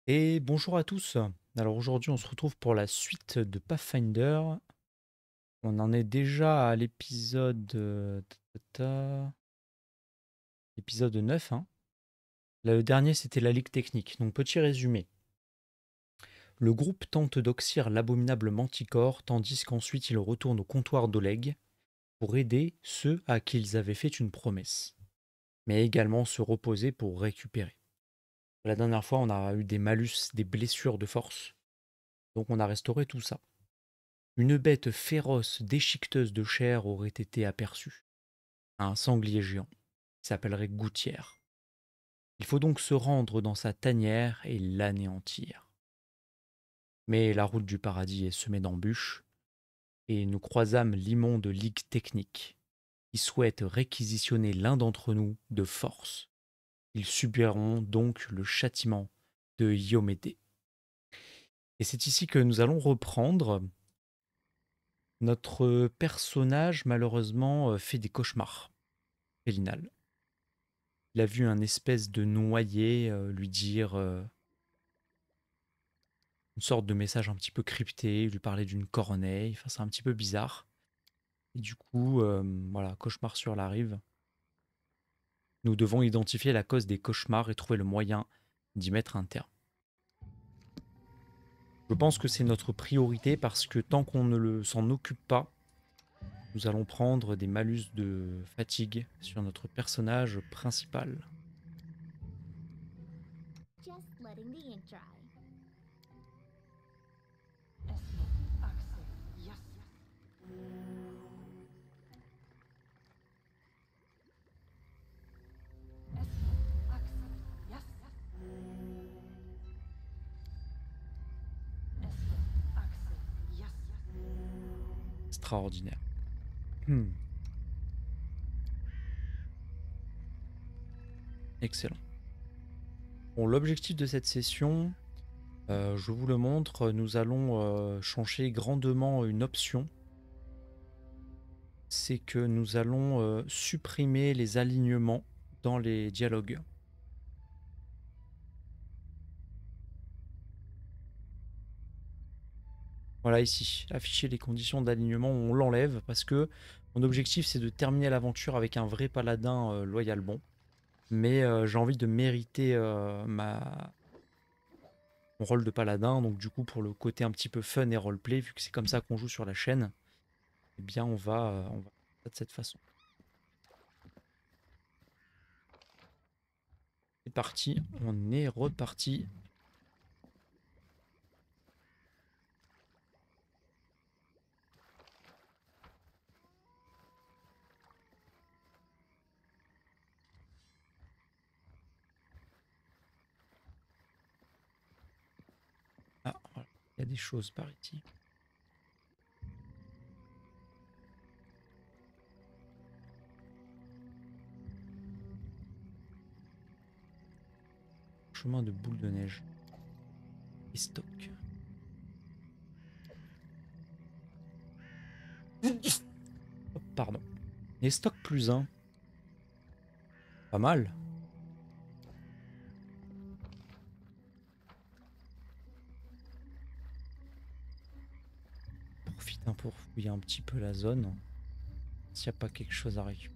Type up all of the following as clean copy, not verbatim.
Et bonjour à tous. Alors aujourd'hui, on se retrouve pour la suite de Pathfinder. On en est déjà à l'épisode épisode 9, hein. Le dernier, c'était la Ligue technique. Donc petit résumé. Le groupe tente d'oxyre l'abominable Manticore, tandis qu'ensuite il retourne au comptoir d'Oleg pour aider ceux à qui ils avaient fait une promesse, mais également se reposer pour récupérer. La dernière fois, on a eu des malus, des blessures de force, donc on a restauré tout ça. Une bête féroce, déchiqueteuse de chair aurait été aperçue, un sanglier géant, qui s'appellerait Gouttière. Il faut donc se rendre dans sa tanière et l'anéantir. Mais la route du paradis est semée d'embûches, et nous croisâmes l'immonde ligue technique, qui souhaite réquisitionner l'un d'entre nous de force. Ils subiront donc le châtiment de Iomédée. Et c'est ici que nous allons reprendre. Notre personnage, malheureusement, fait des cauchemars. Pélinal. Il a vu un espèce de noyé lui dire une sorte de message un petit peu crypté, lui parler d'une corneille, enfin c'est un petit peu bizarre. Et du coup, voilà, cauchemar sur la rive. Nous devons identifier la cause des cauchemars et trouver le moyen d'y mettre un terme. Je pense que c'est notre priorité parce que tant qu'on ne s'en occupe pas, nous allons prendre des malus de fatigue sur notre personnage principal. Just letting the ink dry. Extraordinaire. Hmm. Excellent. Bon, l'objectif de cette session, je vous le montre, nous allons changer grandement une option. C'est que nous allons supprimer les alignements dans les dialogues. Voilà ici, afficher les conditions d'alignement, on l'enlève parce que mon objectif c'est de terminer l'aventure avec un vrai paladin loyal bon. Mais j'ai envie de mériter mon rôle de paladin, donc du coup pour le côté un petit peu fun et roleplay, vu que c'est comme ça qu'on joue sur la chaîne, eh bien on va faire ça de cette façon. C'est parti, on est reparti. Ah, voilà, il y a des choses par ici. Chemin de boule de neige. Et stock. Hop, pardon. Et stock plus un. Pas mal. Profite pour fouiller un petit peu la zone. S'il n'y a pas quelque chose à récupérer.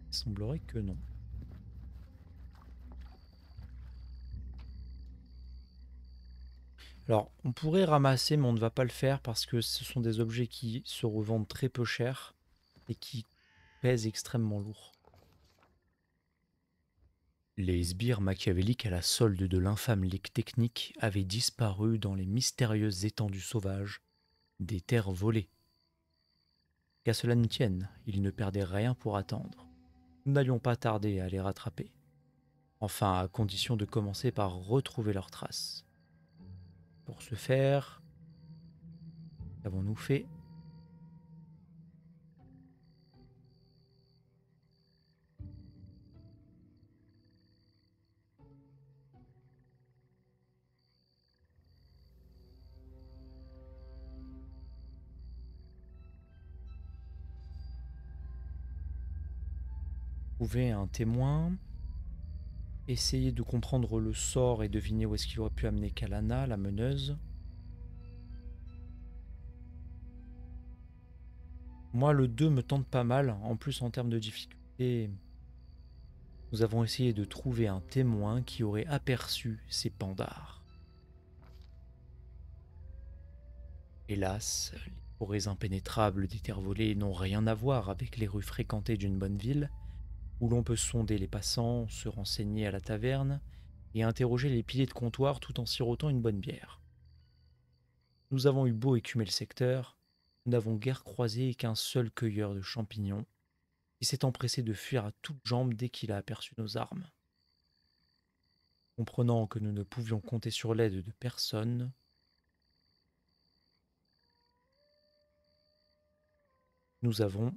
Il semblerait que non. Alors, on pourrait ramasser, mais on ne va pas le faire parce que ce sont des objets qui se revendent très peu cher et qui pèsent extrêmement lourd. Les sbires machiavéliques à la solde de l'infâme ligue technique avaient disparu dans les mystérieuses étendues sauvages des terres volées. Qu'à cela ne tienne, ils ne perdaient rien pour attendre. Nous n'allions pas tarder à les rattraper. Enfin, à condition de commencer par retrouver leurs traces. Pour ce faire, qu'avons-nous fait? Trouver un témoin. Essayer de comprendre le sort et deviner où est-ce qu'il aurait pu amener Kalana, la meneuse. Moi, le 2 me tente pas mal. En plus, en termes de difficulté, nous avons essayé de trouver un témoin qui aurait aperçu ces pandards. Hélas, les forêts impénétrables des terres volées n'ont rien à voir avec les rues fréquentées d'une bonne ville, où l'on peut sonder les passants, se renseigner à la taverne et interroger les piliers de comptoir tout en sirotant une bonne bière. Nous avons eu beau écumer le secteur, nous n'avons guère croisé qu'un seul cueilleur de champignons, qui s'est empressé de fuir à toutes jambes dès qu'il a aperçu nos armes. Comprenant que nous ne pouvions compter sur l'aide de personne, nous avons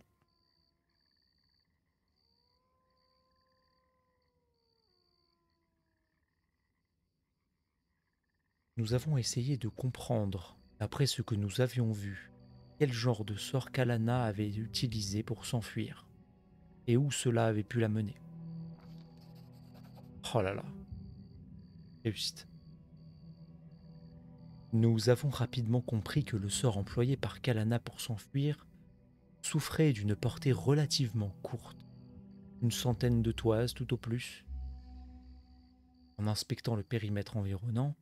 essayé de comprendre, après ce que nous avions vu, quel genre de sort Kalana avait utilisé pour s'enfuir, et où cela avait pu la mener. Oh là là, réussite. Nous avons rapidement compris que le sort employé par Kalana pour s'enfuir souffrait d'une portée relativement courte, une centaine de toises tout au plus. En inspectant le périmètre environnant,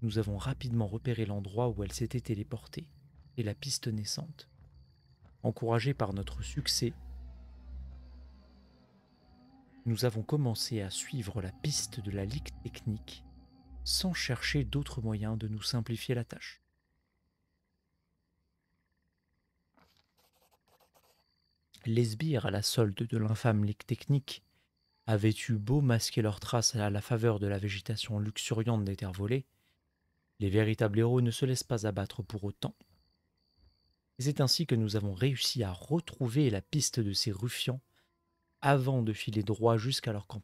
nous avons rapidement repéré l'endroit où elle s'était téléportée et la piste naissante. Encouragés par notre succès, nous avons commencé à suivre la piste de la ligue technique sans chercher d'autres moyens de nous simplifier la tâche. Les sbires à la solde de l'infâme ligue technique avaient eu beau masquer leurs traces à la faveur de la végétation luxuriante des terres volées, les véritables héros ne se laissent pas abattre pour autant. Et c'est ainsi que nous avons réussi à retrouver la piste de ces ruffians avant de filer droit jusqu'à leur camp.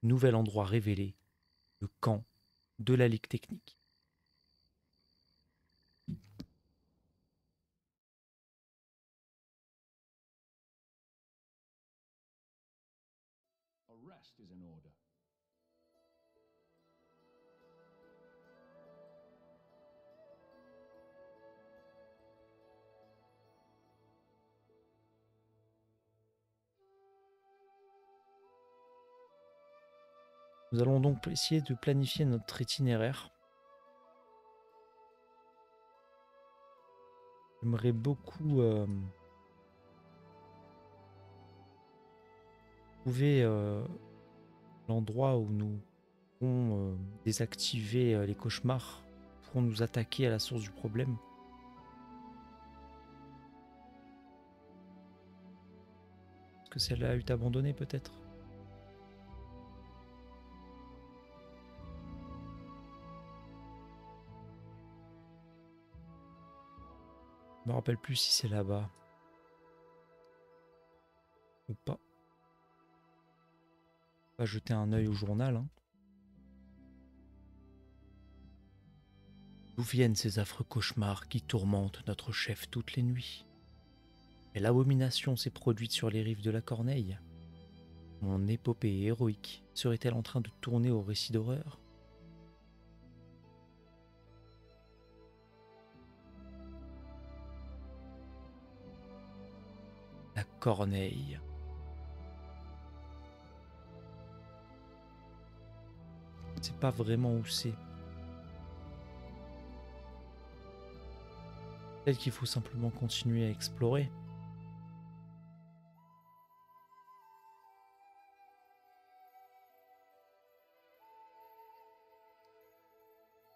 Nouvel endroit révélé, le camp de la Ligue technique. Arrest is in order. Nous allons donc essayer de planifier notre itinéraire. J'aimerais beaucoup trouver l'endroit où nous pourrons désactiver les cauchemars, pourront nous attaquer à la source du problème. Est-ce que celle-là a eu abandonné peut-être? Je me rappelle plus si c'est là-bas ou pas. On va jeter un œil au journal. Hein. D'où viennent ces affreux cauchemars qui tourmentent notre chef toutes les nuits? Quelle abomination s'est produite sur les rives de la Corneille? Mon épopée héroïque serait-elle en train de tourner au récit d'horreur? La Corneille. Je sais pas vraiment où c'est. Peut-être qu'il faut simplement continuer à explorer.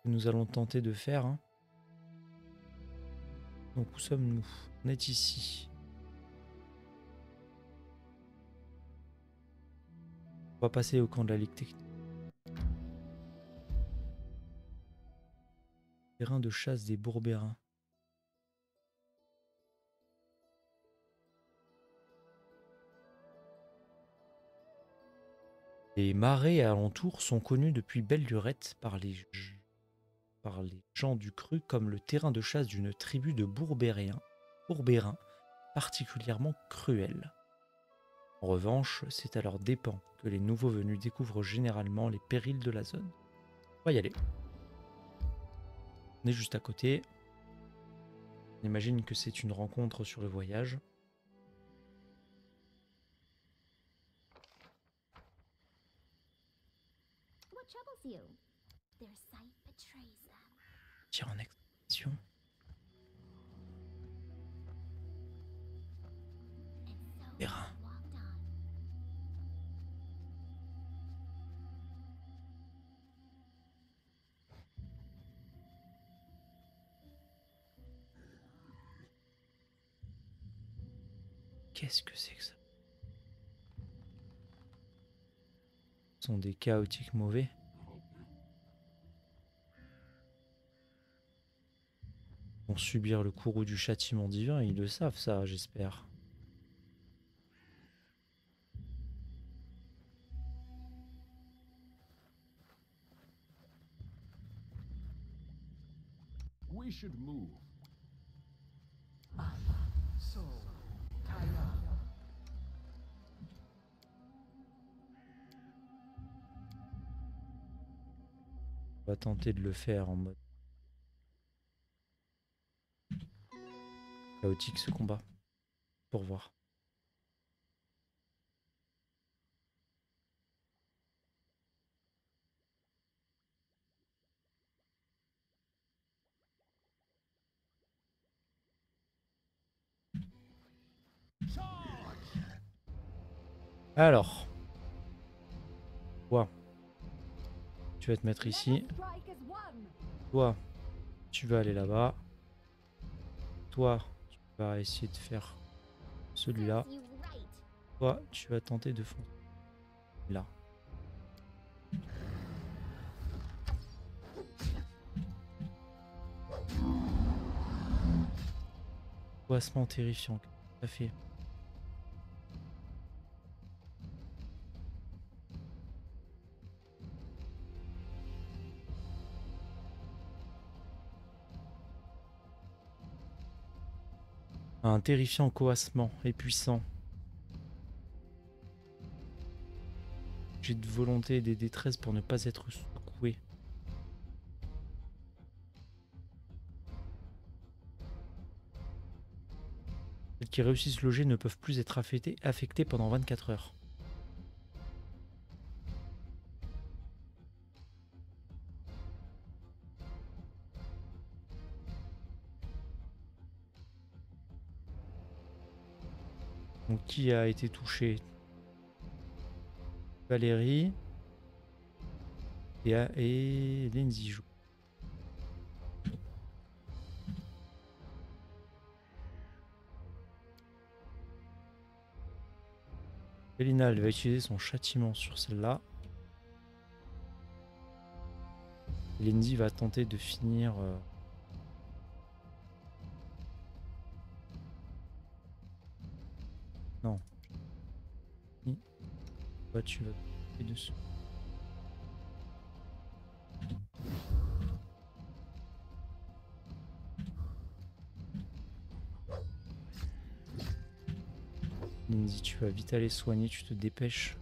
Nous allons tenter de faire. Hein. Donc où sommes-nous? On est ici. On va passer au camp de la Ligue technique. Terrain de chasse des Bourbérins. Les marais alentours sont connus depuis belle lurette par les gens du cru comme le terrain de chasse d'une tribu de Bourbérins particulièrement cruelle. En revanche, c'est à leurs dépens que les nouveaux venus découvrent généralement les périls de la zone. On va y aller. On est juste à côté. On imagine que c'est une rencontre sur le voyage. What troubles you? Their sight betrays them. Tire en extraction. And so Terrain. they walked on. Qu'est-ce que c'est que ça? Ce sont des chaotiques mauvais. Ils vont subir le courroux du châtiment divin, ils le savent ça, j'espère. We should move. So, Kaya. On va tenter de le faire en mode chaotique ce combat. Pour voir. Alors. Toi. Tu vas te mettre ici. Toi. Tu vas aller là-bas. Toi. Tu vas essayer de faire celui-là. Serves you right. Toi. Tu vas tenter de foncer là. Passement terrifiant. Tout à fait. Un terrifiant coassement et puissant. J'ai de volonté et des détresses pour ne pas être secoué. Celles qui réussissent le jet ne peuvent plus être affectées pendant 24 heures. Donc qui a été touché? Valérie et Lindsay joue. Elina, elle va utiliser son châtiment sur celle-là. Lindsay va tenter de finir... Non. Toi, tu vas taper dessus. Lindsay, tu vas vite aller soigner, tu te dépêches.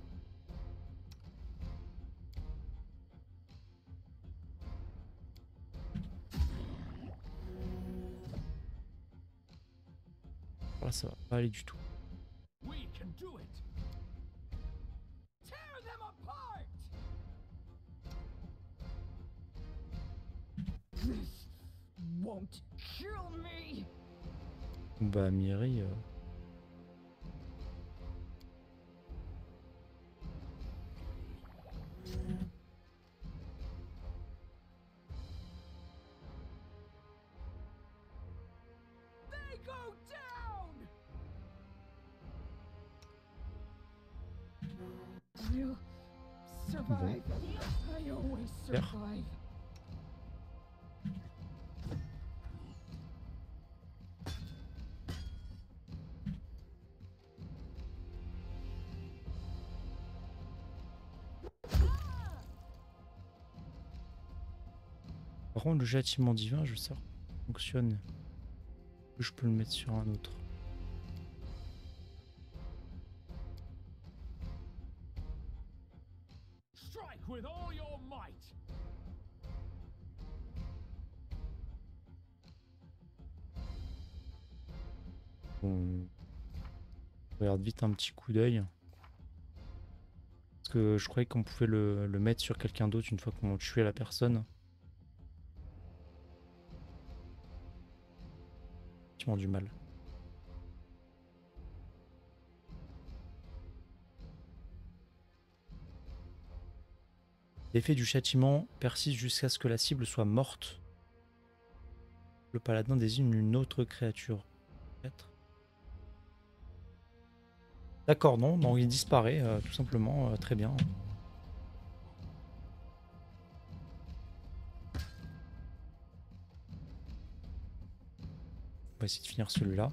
Là, ça va pas aller du tout. We can do it. Tear them apart. This won't kill me. Bah, Miri... They go down. I'll survive. I always survive. Par contre, le châtiment divin, je sais pas comment ça fonctionne. Je peux le mettre sur un autre. Strike with all your might. On regarde vite un petit coup d'œil. Parce que je croyais qu'on pouvait le mettre sur quelqu'un d'autre une fois qu'on tuait la personne. Effectivement du mal. L'effet du châtiment persiste jusqu'à ce que la cible soit morte. Le paladin désigne une autre créature. Peut-être. D'accord, non, non, il disparaît, tout simplement, très bien. On va essayer de finir celui-là.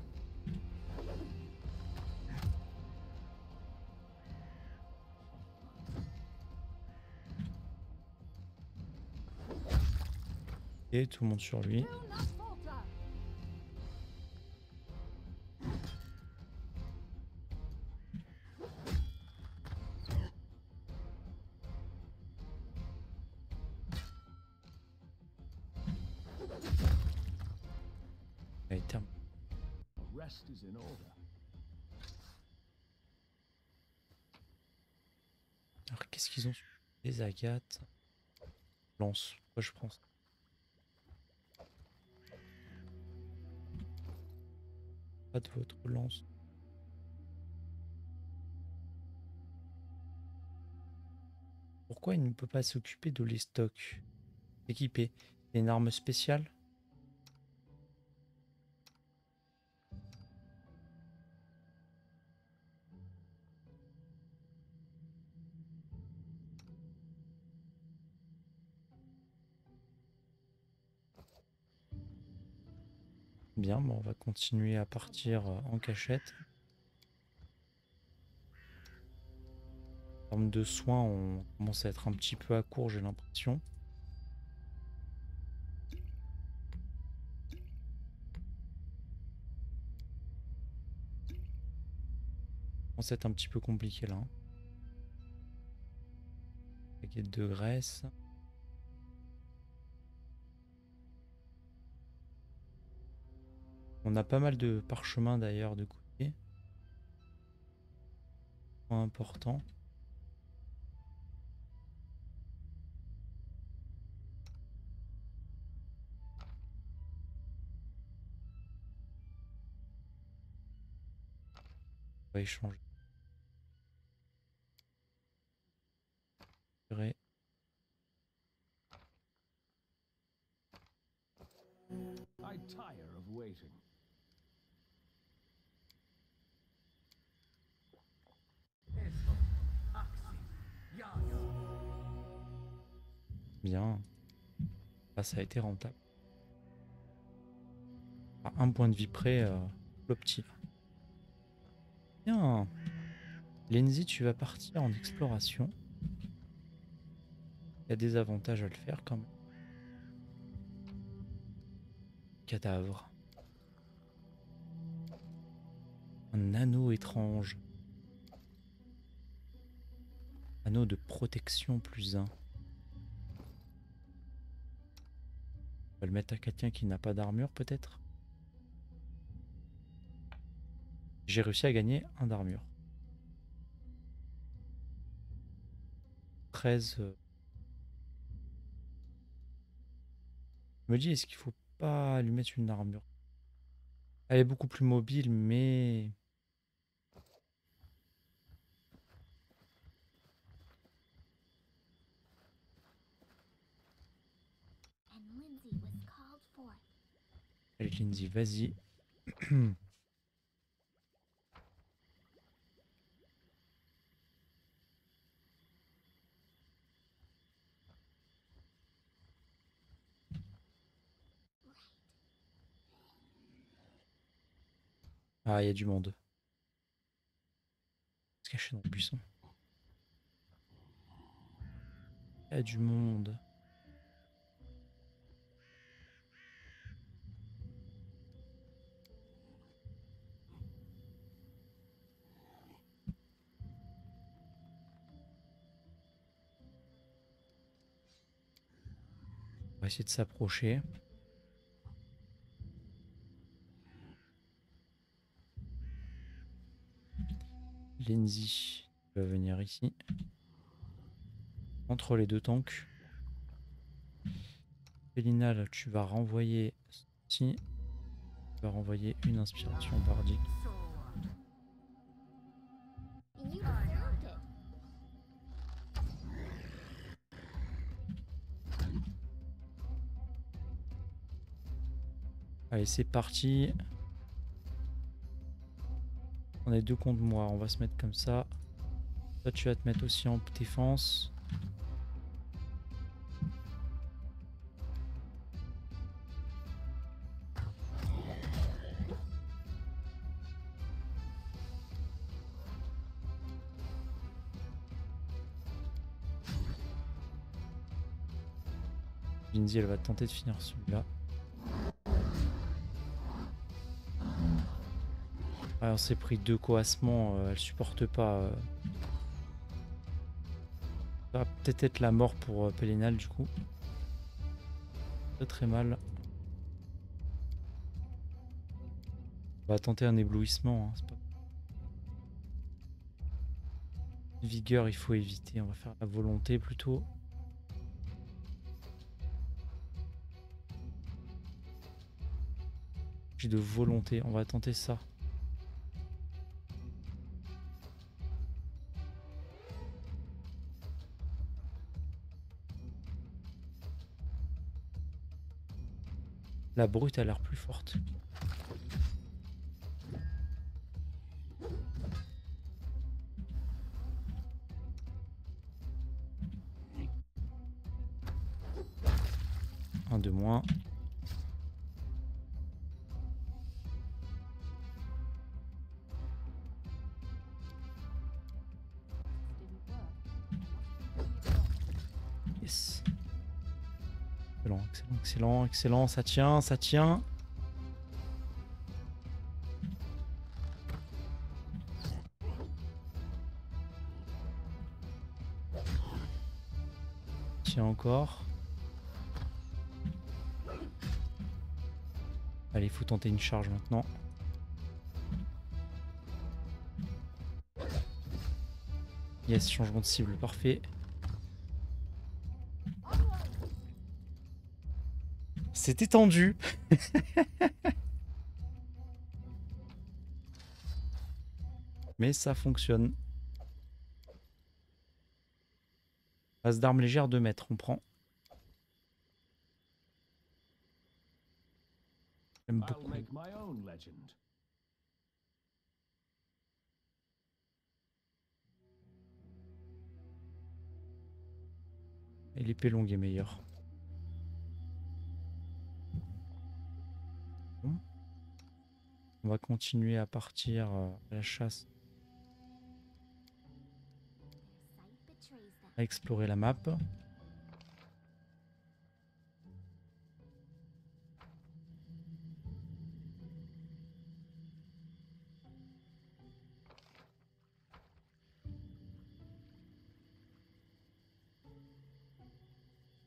Et tout le monde sur lui. Do not falter. Allez, terme. The rest is in order. Alors, qu'est-ce qu'ils ont? Des agates. Lance. Moi, je prends ça. Pas de votre lance. Pourquoi il ne peut pas s'occuper de les stocks équipés? C'est une arme spéciale? Bien, bon, on va continuer à partir en cachette. En termes de soins, on commence à être un petit peu à court, j'ai l'impression. Ça commence à être un petit peu compliqué là. Paquet de graisse. On a pas mal de parchemins d'ailleurs de côté. Point important. On va échanger. I tire of waiting. Bien. Ah, ça a été rentable. À un point de vie près, l'opti. Bien. Lindsay, tu vas partir en exploration. Il y a des avantages à le faire quand même. Cadavre. Un anneau étrange. Anneau de protection +1. On va le mettre à quelqu'un qui n'a pas d'armure peut-être. J'ai réussi à gagner un d'armure. 13. Je me dis, est-ce qu'il faut pas lui mettre une armure? Elle est beaucoup plus mobile, mais... And Lindsay was called forth. Allez, Lindsay, vas-y. Ah, il y a du monde. Se cacher dans le buisson. Il y a du monde. essayer de s'approcher. Lenzi va venir ici. Entre les deux tanks. Pélinal, tu vas renvoyer ceci. Tu vas renvoyer une inspiration bardique. You deserved it. Allez, c'est parti. On est deux contre moi. On va se mettre comme ça. Toi, tu vas te mettre aussi en défense. Lindsay, elle va tenter de finir celui-là. Ah, on s'est pris deux coassements, elle supporte pas. Ça va peut-être être la mort pour Pélinal du coup. Très très mal. On va tenter un éblouissement. Hein, c'est pas... Vigueur, il faut éviter. On va faire la volonté plutôt. J'ai de volonté. On va tenter ça. La brute a l'air plus forte. Un de moins. Yes. Excellent, excellent, excellent, excellent. Ça tient, ça tient. Tiens encore. Allez, il faut tenter une charge maintenant. Yes, changement de cible, parfait. C'était tendu. Mais ça fonctionne. Base d'armes légères 2 mètres, on prend. J'aime I'll beaucoup. make my own legend. Et l'épée longue est meilleure. Bon. On va continuer à partir à la chasse, Their sight betrays them. à explorer la map.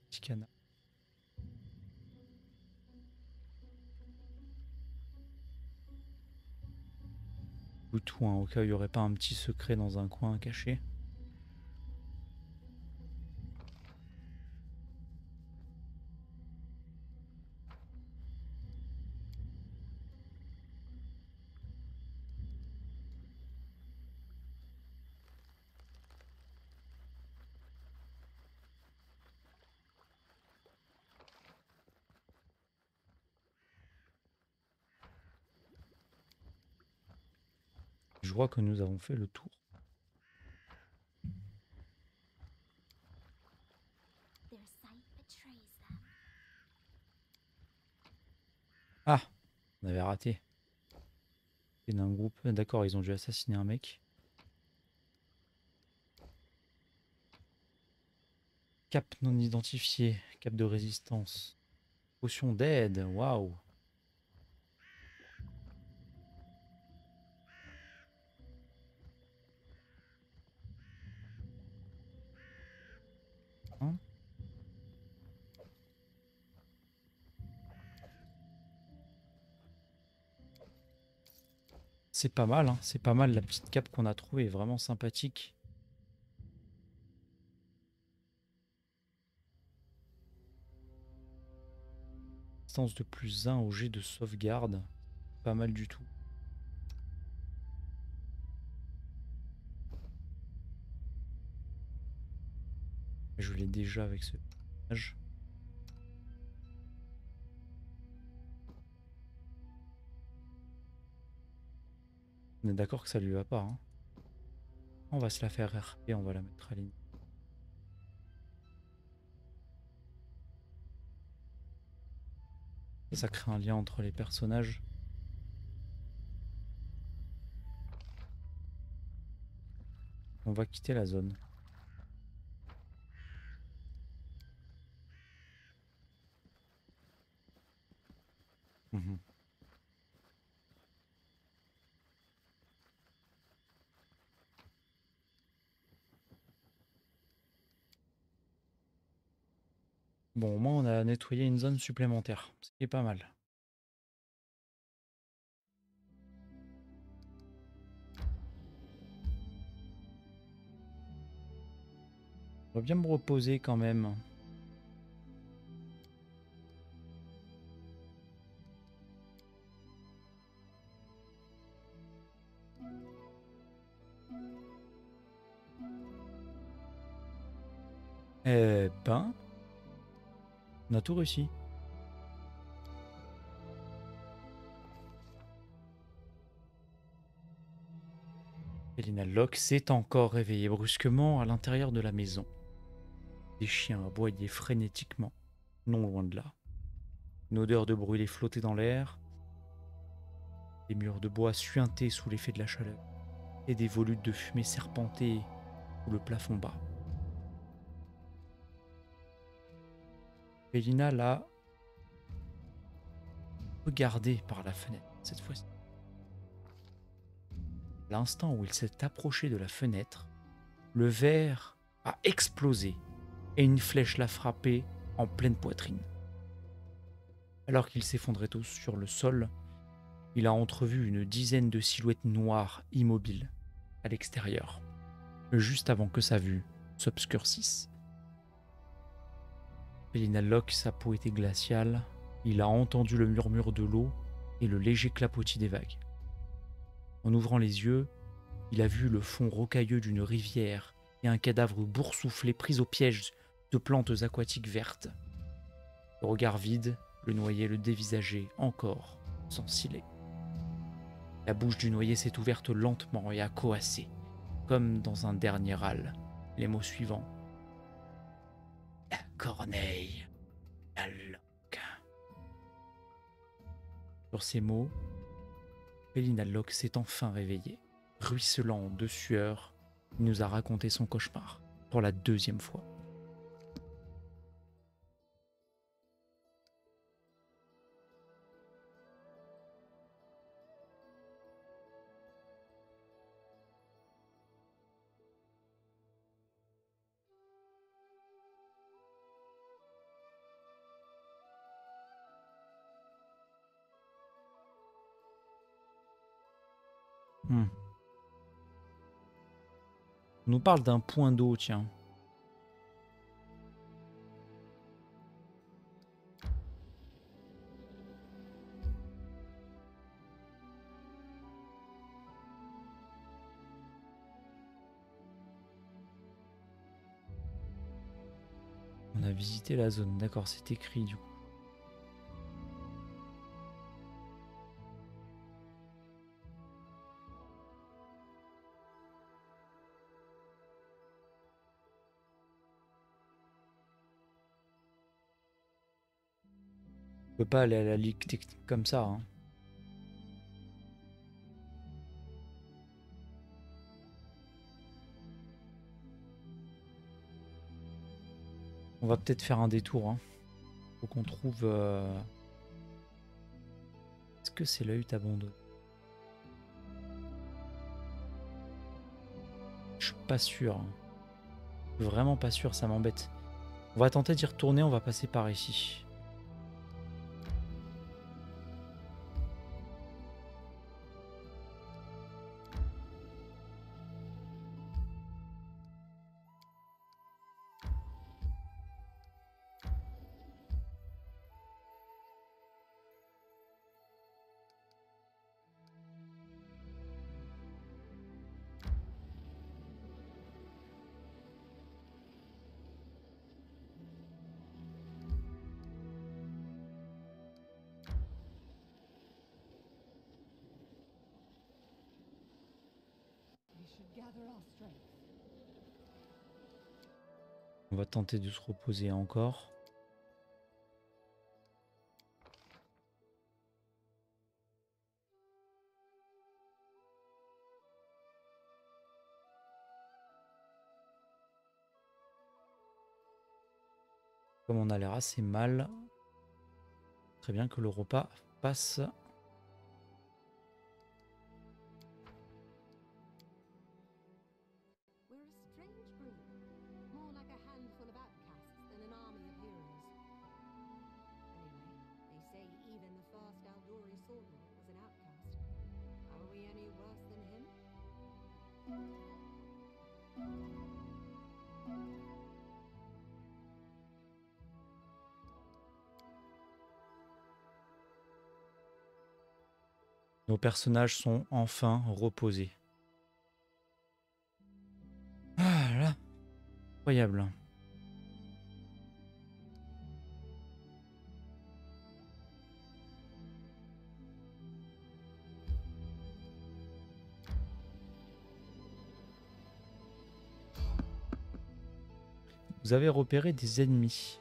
Petit canard. Ou tout, hein, au cas où il n'y aurait pas un petit secret dans un coin caché. Je crois que nous avons fait le tour. Their sight betrays them. Ah, on avait raté. C'est d'un groupe. D'accord, ils ont dû assassiner un mec. Cap non identifié. Cap de résistance. Potion d'aide. Waouh. Hein? C'est pas mal, hein. C'est pas mal, la petite cape qu'on a trouvée est vraiment sympathique. Distance de +1 au jet de sauvegarde. Pas mal du tout. Je l'ai déjà avec ce personnage. On est d'accord que ça lui va pas, hein. On va se la faire RP, on va la mettre à ligne. Ça crée un lien entre les personnages. On va quitter la zone. Mhm. Bon, au moins on a nettoyé une zone supplémentaire, ce qui est pas mal. Je vais bien me reposer quand même. Eh ben, on a tout réussi. Elena Locke s'est encore réveillée brusquement à l'intérieur de la maison. Des chiens aboyaient frénétiquement, non loin de là. Une odeur de brûlé flottait dans l'air. Des murs de bois suintaient sous l'effet de la chaleur, et des volutes de fumée serpentaient sous le plafond bas. Elena l'a regardé par la fenêtre, cette fois-ci. À l'instant où il s'est approché de la fenêtre, le verre a explosé et une flèche l'a frappé en pleine poitrine. Alors qu'il s'effondrait tous sur le sol, il a entrevu une dizaine de silhouettes noires immobiles à l'extérieur, juste avant que sa vue s'obscurcisse. Elena Locke, sa peau était glaciale, il a entendu le murmure de l'eau et le léger clapotis des vagues. En ouvrant les yeux, il a vu le fond rocailleux d'une rivière et un cadavre boursouflé pris au piège de plantes aquatiques vertes. Le regard vide, le noyé le dévisageait encore, sans ciller. La bouche du noyé s'est ouverte lentement et a coassé, comme dans un dernier râle, les mots suivants. La corneille, la Locke. Sur ces mots, Elena Locke s'est enfin réveillée. Ruisselant de sueur, il nous a raconté son cauchemar pour la deuxième fois. On nous parle d'un point d'eau, tiens. On a visité la zone, d'accord, c'est écrit du coup. On peut pas aller à la ligue technique comme ça, hein. On va peut-être faire un détour, hein. Faut qu'on trouve... Est-ce que c'est la hutte abandonnée? Je suis pas sûr. Je suis vraiment pas sûr, ça m'embête. On va tenter d'y retourner, on va passer par ici. gather our strength. On va tenter de se reposer encore. Comme on a l'air assez mal, très bien que le repas passe. We're a strange breed, more like a handful of outcasts than an army of heroes. Anyway, they say even the first Aldori Swordlord was an outcast. Are we any worse than him? Nos personnages sont enfin reposés. Ah là, incroyable. Vous avez repéré des ennemis.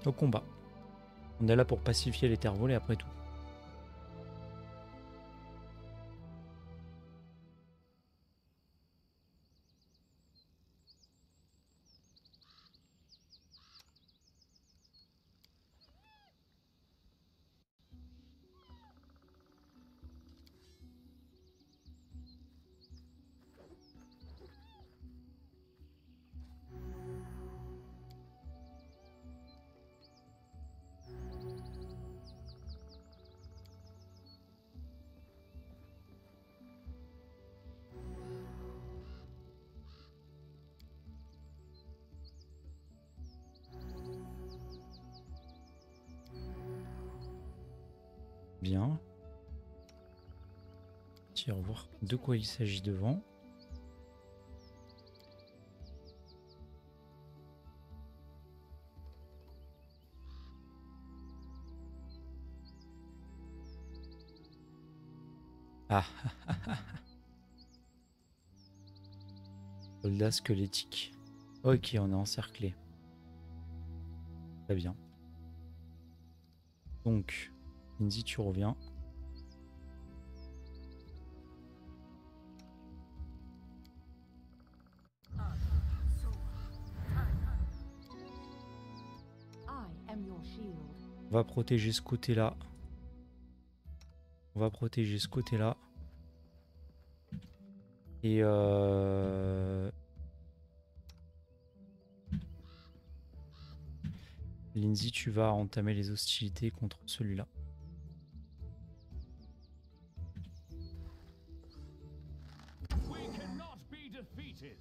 Au combat. On est là pour pacifier les terres volées après tout. Bien. Tiens, on va voir de quoi il s'agit devant. Ah. Soldat squelettique. Ok, on est encerclé. Très bien. Donc, Lindsay, tu reviens. I am your shield. On va protéger ce côté-là. On va protéger ce côté-là. Et Lindsay, tu vas entamer les hostilités contre celui-là. We cannot be defeated.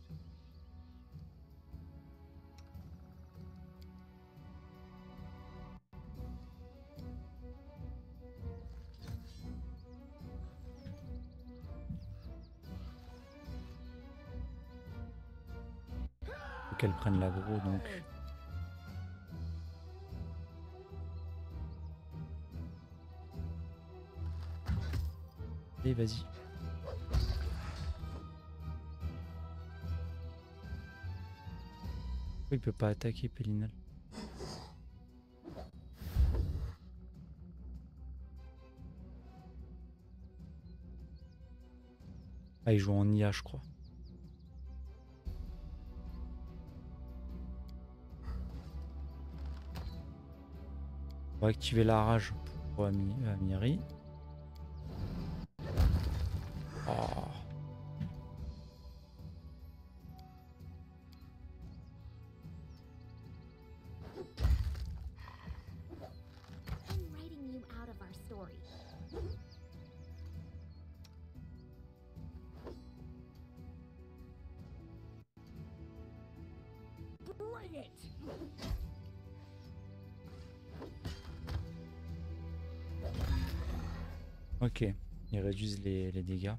Faut qu'elle prenne l'aggro donc. Allez, vas-y. Pourquoi il peut pas attaquer Pélinal? Ah, il joue en IA, je crois. On va activer la rage pour Amiri. Oh. I'm writing you out of our story. Bring it! Ok, ils réduisent les dégâts.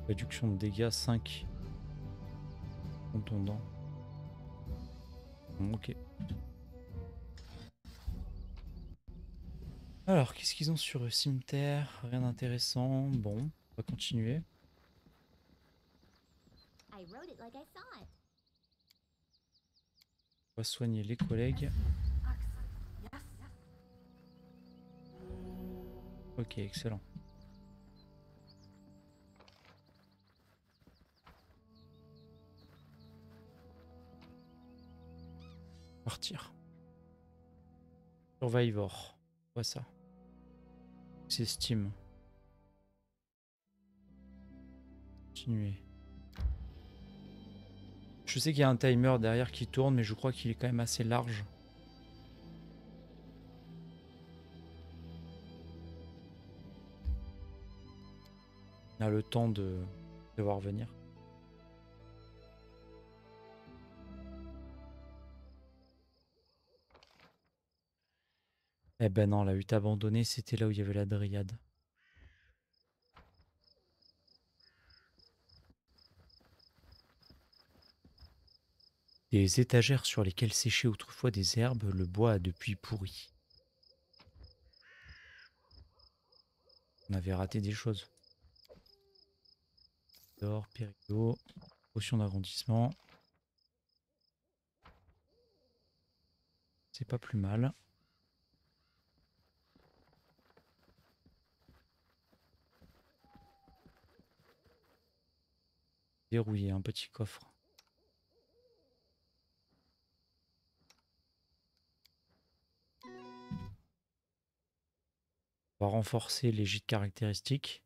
Réduction de dégâts 5. Contondant. Ok. Alors, qu'est-ce qu'ils ont sur le cimetière? Rien d'intéressant. Bon, on va continuer. I wrote it like I saw it. On va soigner les collègues. Ok, excellent. Partir. Survivor. On voit ça. C'est Steam. Continuer. Je sais qu'il y a un timer derrière qui tourne, mais je crois qu'il est quand même assez large. On a le temps de voir venir. Eh ben non, la hutte abandonnée, c'était là où il y avait la dryade. Des étagères sur lesquelles séchaient autrefois des herbes, le bois a depuis pourri. On avait raté des choses. D'or, périlo, potion d'agrandissement. C'est pas plus mal. Verrouiller un petit coffre. On va renforcer les gîtes caractéristiques.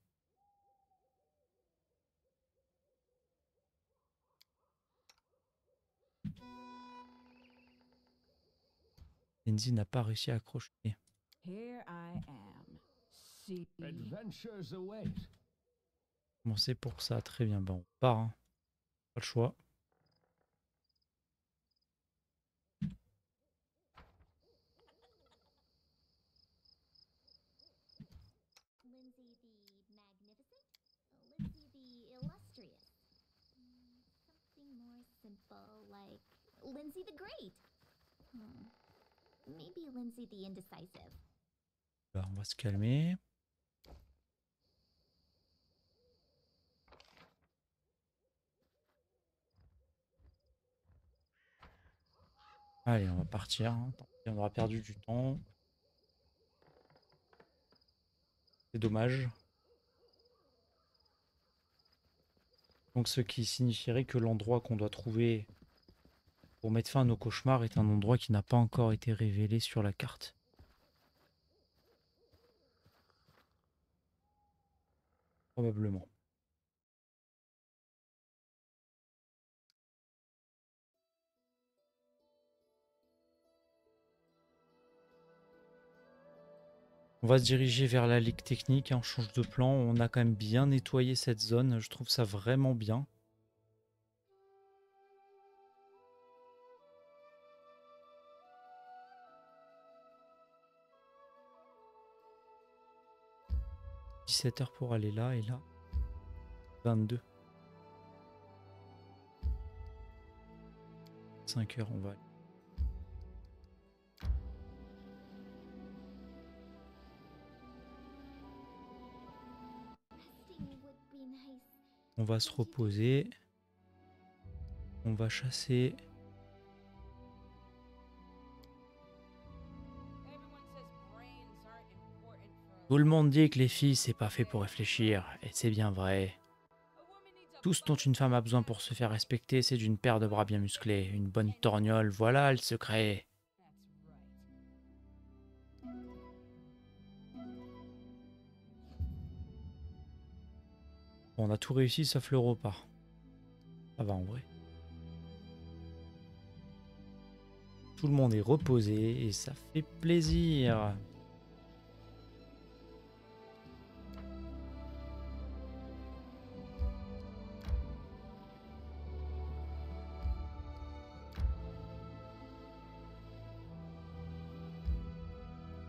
Lindsay n'a pas réussi à accrocher. Here I am. See. Adventures await. Bon, c'est pour ça, très bien. Bon, on part. Hein. Pas le choix. Lindsay the Magnificent? Lindsay the Illustrious? Something more simple, like Lindsay the Great? Maybe Lindsay the Indecisive. Là, on va se calmer. Allez, on va partir. Hein. On aura perdu du temps. C'est dommage. Donc ce qui signifierait que l'endroit qu'on doit trouver pour mettre fin à nos cauchemars est un endroit qui n'a pas encore été révélé sur la carte. Probablement. On va se diriger vers la ligue technique, hein, on change de plan. On a quand même bien nettoyé cette zone, je trouve ça vraiment bien. « 17h pour aller là et là. 22. 5h, on va aller. Resting would be nice. On va se reposer. On va chasser. Tout le monde dit que les filles, c'est pas fait pour réfléchir, et c'est bien vrai. Tout ce dont une femme a besoin pour se faire respecter, c'est d'une paire de bras bien musclés, une bonne torgnole, voilà le secret. Bon, on a tout réussi sauf le repas. Ça va en vrai. Tout le monde est reposé et ça fait plaisir.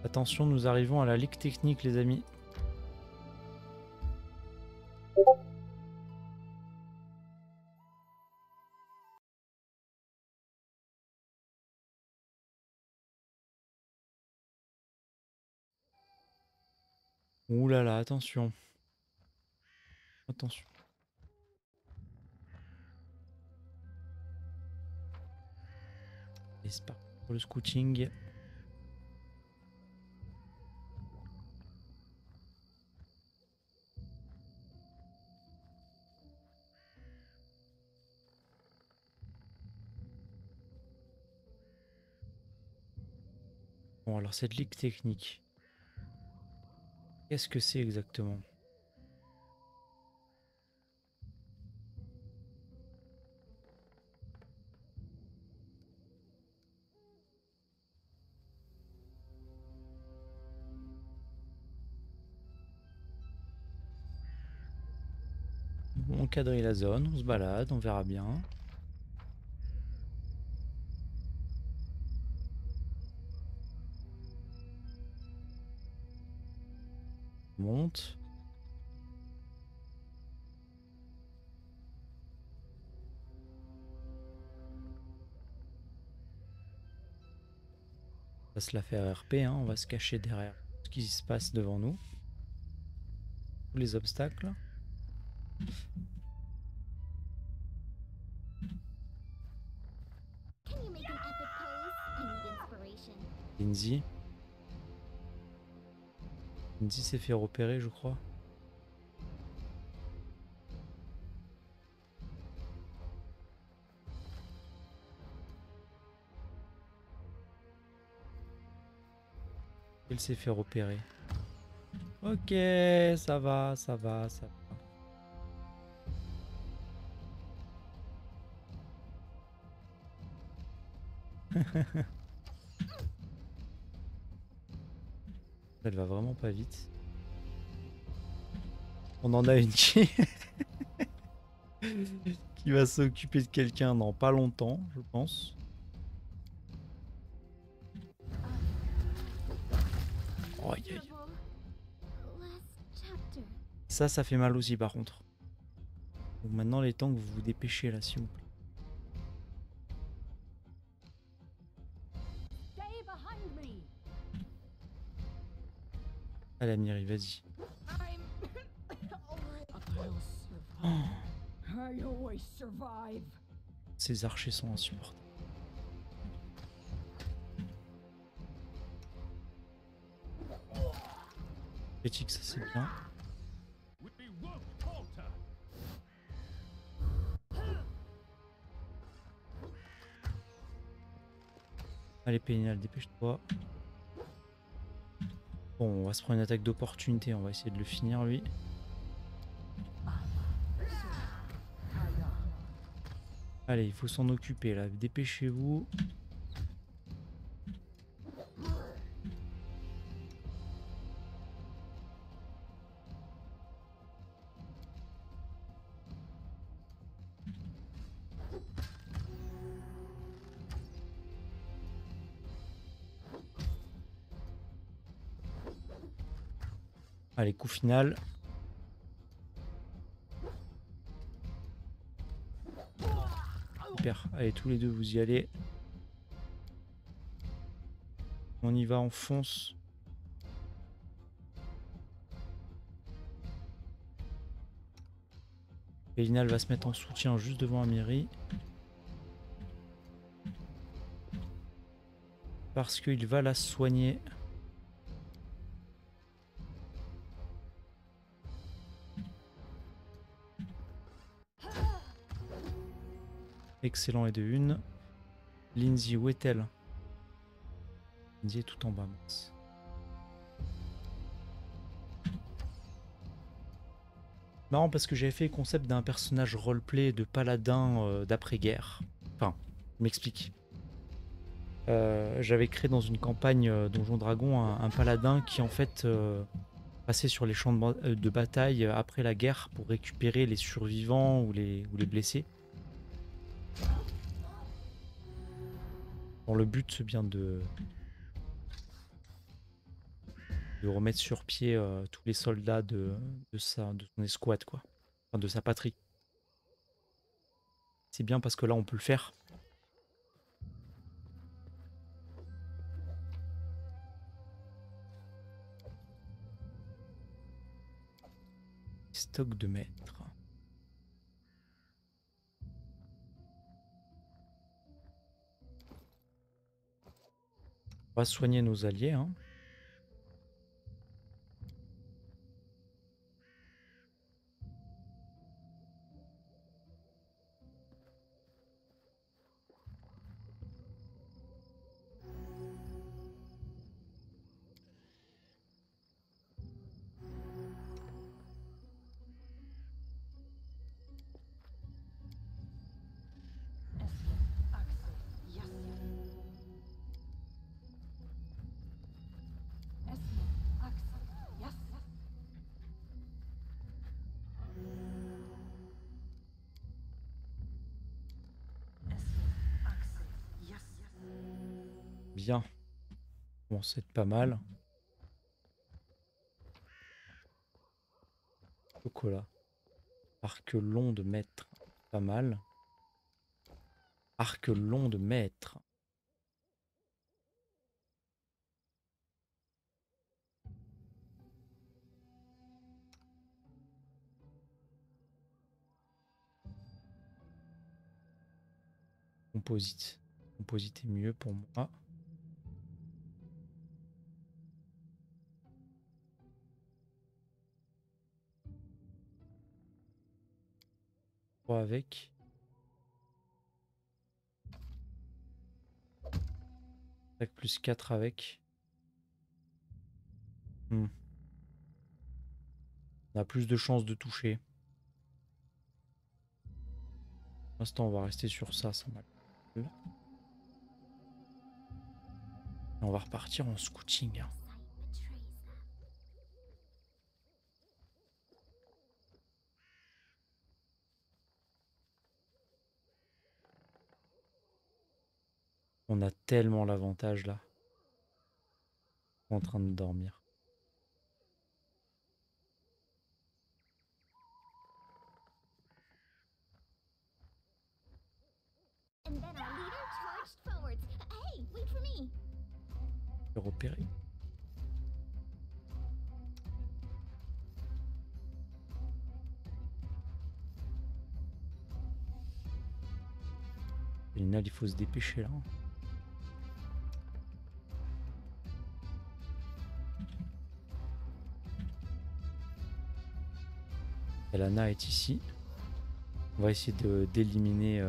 Attention, nous arrivons à la ligue technique, les amis. Ouh là là, attention. Attention. Et c'est parti pour le scouting. Bon, alors cette ligue technique, qu'est-ce que c'est exactement? On quadrille la zone, on se balade, on verra bien. On monte. On va se la faire RP, hein, on va se cacher derrière ce qui se passe devant nous. Tous les obstacles. Can you make an epic pose? I need inspiration. Lindsay. Lindsay s'est fait repérer, je crois. Elle s'est fait repérer. Ok, ça va, ça va, ça va. Elle va vraiment pas vite. On en a une qui, qui va s'occuper de quelqu'un dans pas longtemps, je pense. Oh, aïe, aïe. Last chapter. Ça fait mal aussi par contre. Donc maintenant, il est temps que vous vous dépêchez là, s'il vous plaît. Stay behind me. Allez, Amiri, vas-y. I always survive. Ces archers sont insupportables. Critique, ça c'est bien. We won't falter. Allez, Pénal, dépêche-toi. Bon, on va se prendre une attaque d'opportunité. On va essayer de le finir, lui. Allez, il faut s'en occuper, là. Dépêchez-vous. Allez, coup final. Super. Allez, tous les deux, vous y allez. On y va, on fonce. Pélinal va se mettre en soutien juste devant Amiri. Parce qu'il va la soigner. Excellent et de une. Lindsay, où est-elle? Lindsay est tout en bas, mince. Marrant parce que j'avais fait le concept d'un personnage roleplay de paladin d'après-guerre. Enfin, je m'explique. J'avais créé dans une campagne Donjon Dragon un paladin qui en fait passait sur les champs de bataille après la guerre pour récupérer les survivants ou les blessés. Dans le but bien de remettre sur pied tous les soldats de son escouade, quoi. Enfin, de sa patrie. C'est bien parce que là on peut le faire. Stock de maître. On va soigner nos alliés, hein. Bien. Bon, c'est pas mal. Chocolat. Arc long de maître. Pas mal. Arc long de maître. Composite. Composite est mieux pour moi. Avec. Attaque plus 4 avec. On a plus de chances de toucher. Pour l'instant, on va rester sur ça, ça m'a. On va repartir en scouting. Sight betrays them. On a tellement l'avantage là. En train de dormir. And then our leader charged forwards. Hey, wait for me. Repérer. Pélinal, il faut se dépêcher là. Elana est ici. On va essayer d'éliminer.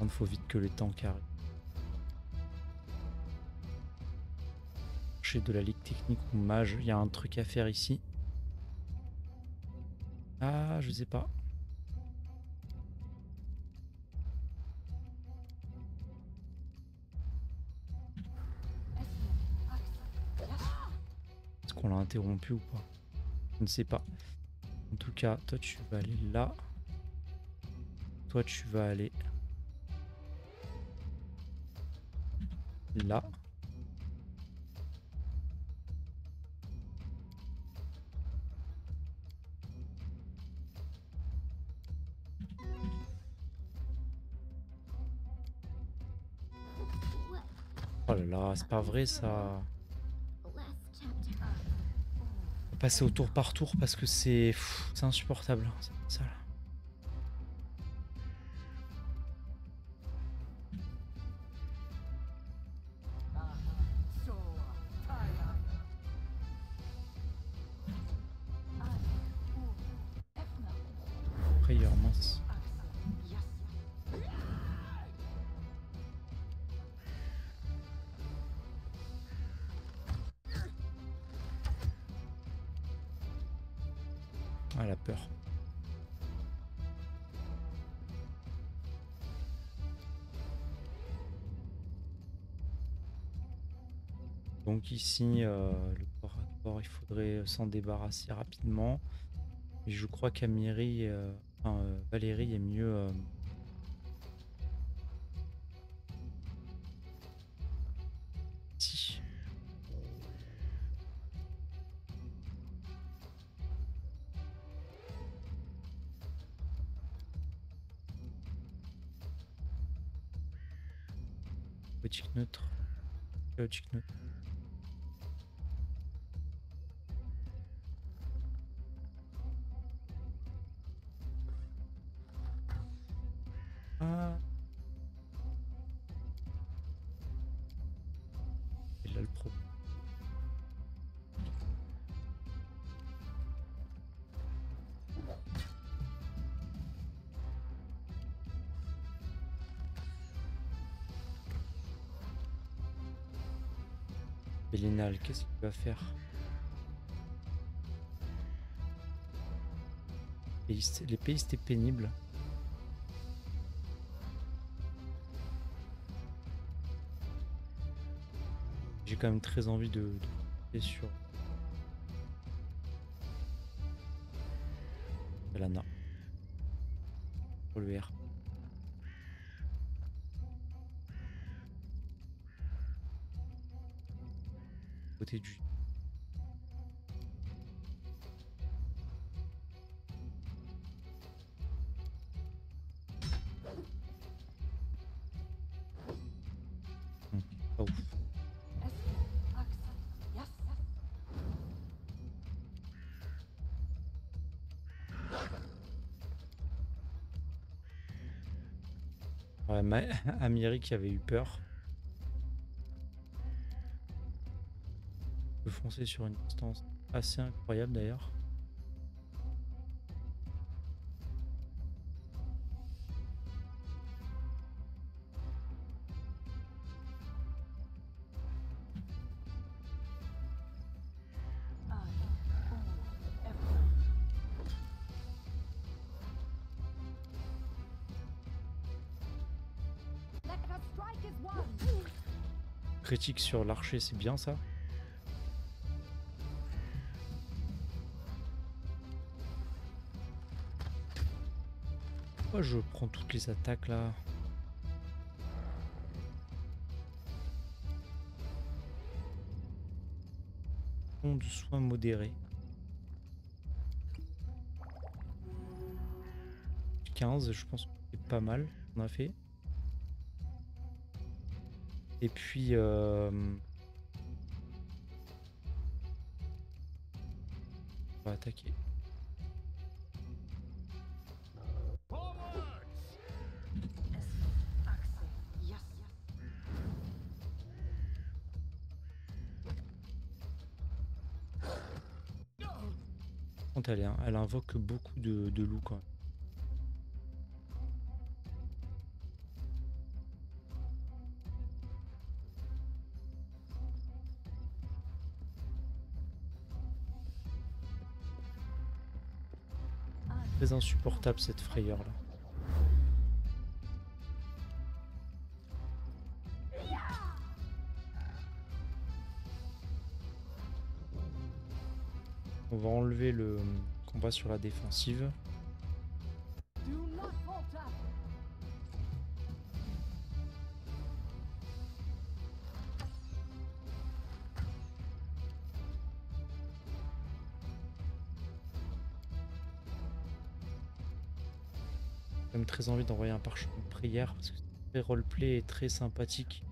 Il faut vite que le tank arrive. Chez de la ligue technique ou mage, il y a un truc à faire ici. Ah, je sais pas. Est-ce qu'on l'a interrompu ou pas? Je ne sais pas. En tout cas, toi tu vas aller là. Toi tu vas aller là. What? Oh là là, c'est pas vrai ça. Last chapter. On va passer au tour par tour parce que c'est insupportable. Ça, là. Frayeur, mince. Ah, la peur. Donc ici, le corps à corps, il faudrait s'en débarrasser rapidement. Et je crois qu'Amiri, Valérie est mieux. Ici. Chaotique neutre. Chaotique neutre. Ah. Et là le problème. Bélinal, qu'est-ce qu'il va faire? Les pays c'était pénible. J'ai quand même très envie de passer sur Lana. Pour le R. Côté du. Pas ouf. Ouais, Amiri qui avait eu peur. On peut foncer sur une distance assez incroyable d'ailleurs. Let the strike is won. Critique sur l'archer, c'est bien ça. Pourquoi je prends toutes les attaques là? De soins modérés. 15, je pense que c'est pas mal. On a fait. Et puis on va attaquer. Forwards! Quand elle invoque beaucoup de loups quand même. Très insupportable cette frayeur là. On va enlever le combat sur la défensive. Do not falter. J'ai même très envie d'envoyer un parchemin de prière parce que c'est très roleplay et très sympathique.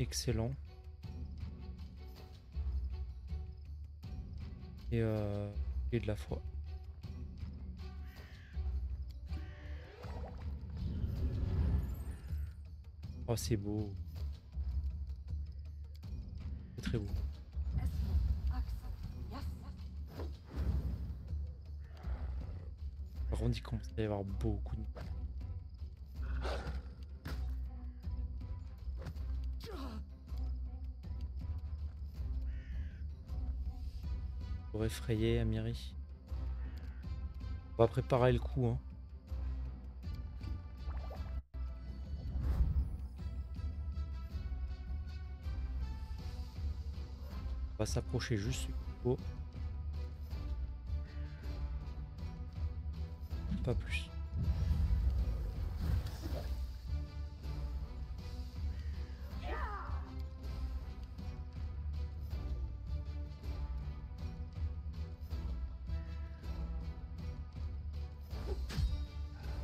Excellent. Et de la foi. Oh, c'est beau. C'est très beau. Par contre, il commence à y avoir beaucoup de... Pour effrayer Amiri. On va préparer le coup, hein. On va s'approcher juste ce qu'il faut. Pas plus.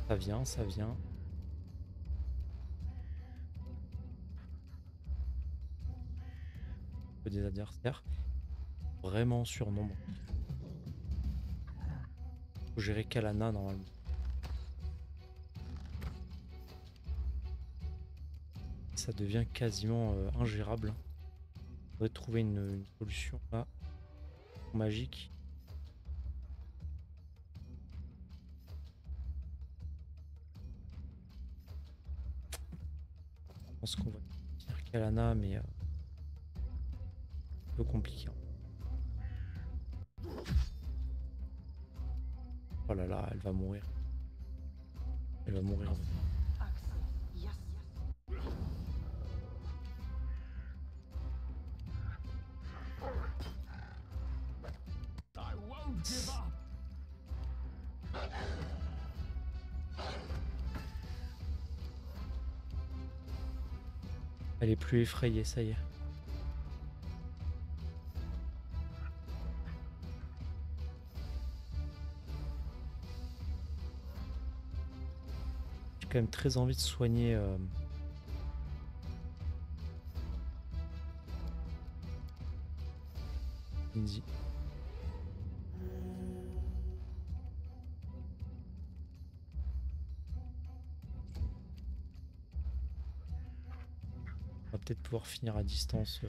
Ça vient, ça vient. Des adversaires. Vraiment surnombre. Faut gérer Kalana normalement. Ça devient quasiment ingérable. On va trouver une solution là. Magique. Je pense qu'on va finir Kalana, mais un peu compliqué. Oh là là, elle va mourir. Elle va mourir. I won't give up. Elle est plus effrayée, ça y est. J'ai quand même très envie de soigner Indy. On va peut-être pouvoir finir à distance.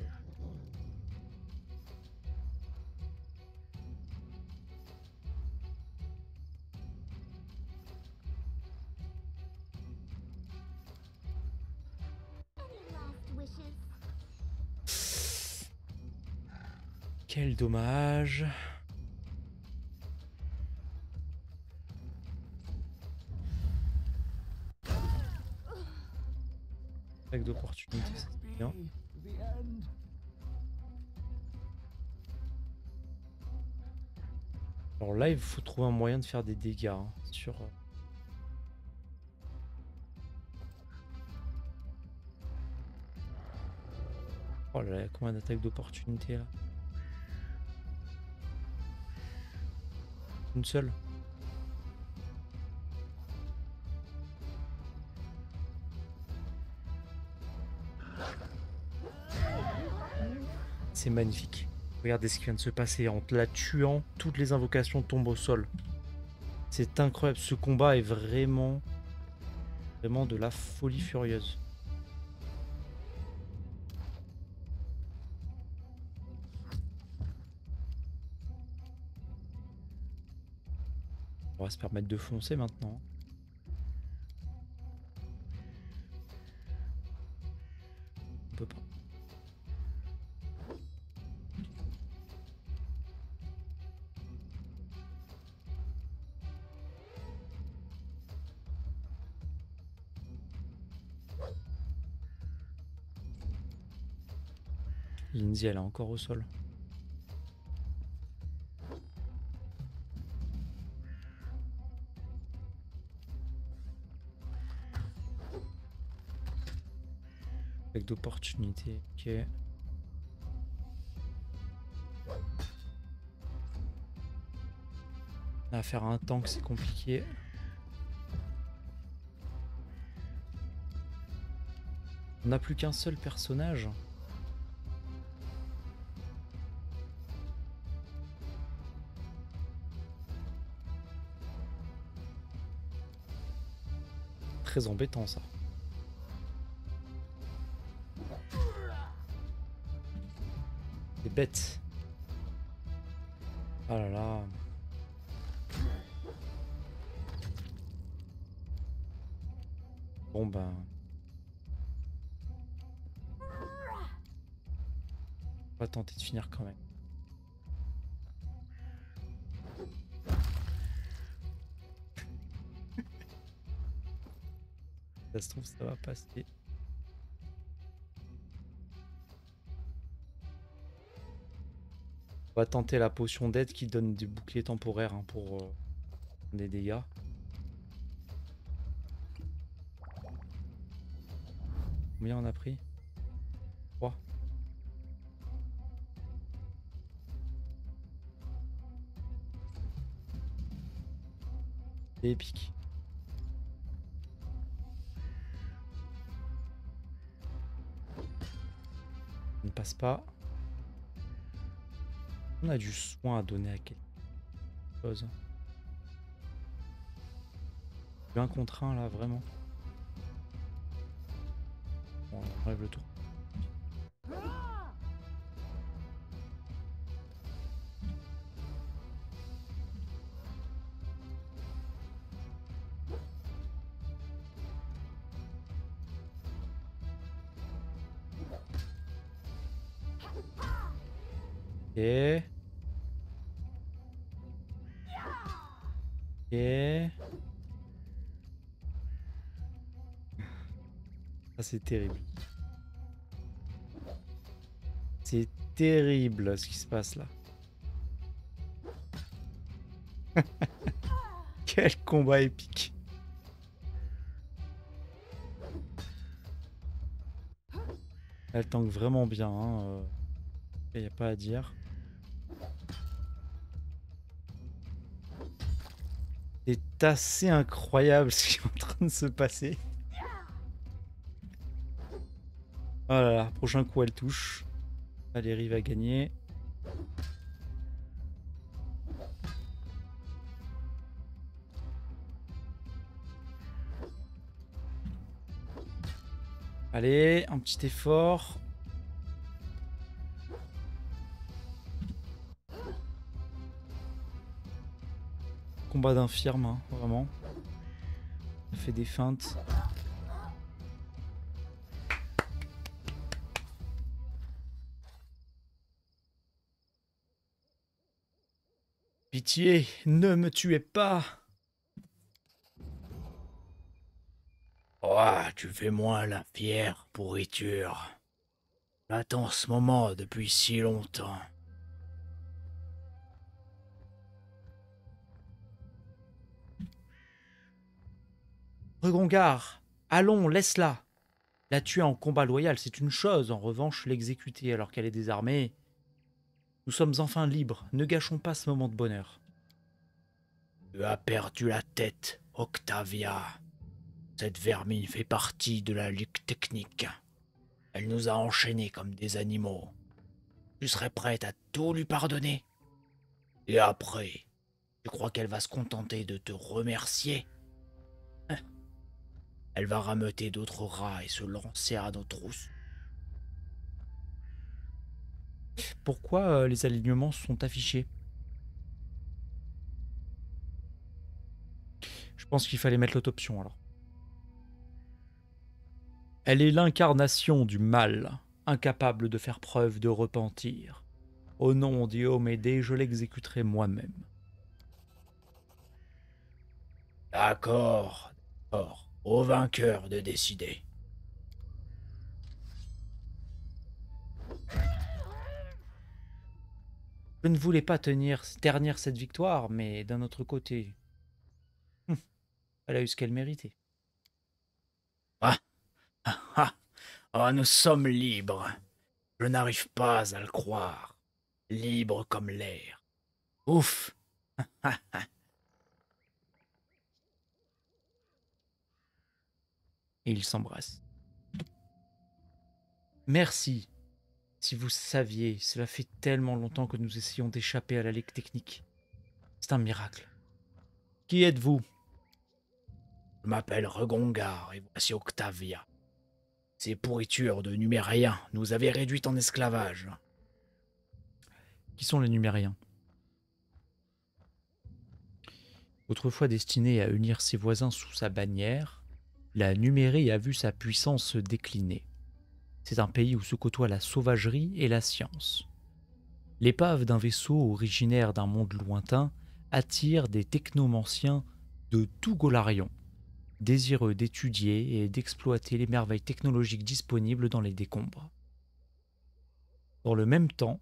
Any last wishes? Quel dommage. Attaque d'opportunité, ça c'est bien. The end. Alors là, il faut trouver un moyen de faire des dégâts hein, sur. Oh là là, il y a combien d'attaques d'opportunité là? Une seule? C'est magnifique. Regardez ce qui vient de se passer. En la tuant, toutes les invocations tombent au sol. C'est incroyable. Ce combat est vraiment de la folie furieuse. On va se permettre de foncer maintenant. On peut pas. Lindsay, elle est encore au sol. Avec d'opportunités. Ok. À faire un tank, c'est compliqué. On n'a plus qu'un seul personnage. Très embêtant ça. C'est bête. Oh là là. Bon ben. On va tenter de finir quand même. Ça se trouve, ça va passer. On va tenter la potion d'aide qui donne des boucliers temporaires hein, pour des dégâts. Combien on a pris? 3. C'est épique. passe pas. On a du soin à donner à quelque chose. Du 1 contre 1 là, vraiment. Bon, on enlève le tour. Ok. Ok. Ça c'est terrible. C'est terrible ce qui se passe là. Quel combat épique. Elle tank vraiment bien. Il n'y a pas à dire. C'est assez incroyable ce qui est en train de se passer. Oh là là, prochain coup elle touche. Valérie va gagner. Allez, un petit effort. Combat d'infirme, hein, vraiment. Elle fait des feintes. Pitié, ne me tuez pas. Oh, tu fais moins la fière, pourriture. J'attends ce moment depuis si longtemps. Regongard, allons, laisse-la. La tuer en combat loyal, c'est une chose. En revanche, l'exécuter alors qu'elle est désarmée... Nous sommes enfin libres. Ne gâchons pas ce moment de bonheur. Tu as perdu la tête, Octavia. Cette vermine fait partie de la Ligue technique. Elle nous a enchaînés comme des animaux. Tu serais prête à tout lui pardonner? Et après, tu crois qu'elle va se contenter de te remercier? Elle va rameuter d'autres rats et se lancer à nos trousses. Pourquoi les alignements sont affichés? Je pense qu'il fallait mettre l'autre option alors. Elle est l'incarnation du mal, incapable de faire preuve de repentir. Au nom d'Iomédée, je l'exécuterai moi-même. D'accord, d'accord. Au vainqueur de décider. Je ne voulais pas ternir cette victoire, mais d'un autre côté, elle a eu ce qu'elle méritait. Ah, ah, ah. Oh, nous sommes libres. Je n'arrive pas à le croire. Libres comme l'air. Ouf. Et ils s'embrassent. Merci. Si vous saviez, cela fait tellement longtemps que nous essayons d'échapper à la Ligue technique. C'est un miracle. Qui êtes-vous? Je m'appelle Regongard et voici Octavia. Ces pourritures de numériens nous avaient réduits en esclavage. Qui sont les Numériens? Autrefois destinée à unir ses voisins sous sa bannière, la Numérie a vu sa puissance se décliner. C'est un pays où se côtoient la sauvagerie et la science. L'épave d'un vaisseau originaire d'un monde lointain attire des technomanciens de tout Golarion, désireux d'étudier et d'exploiter les merveilles technologiques disponibles dans les décombres. Dans le même temps,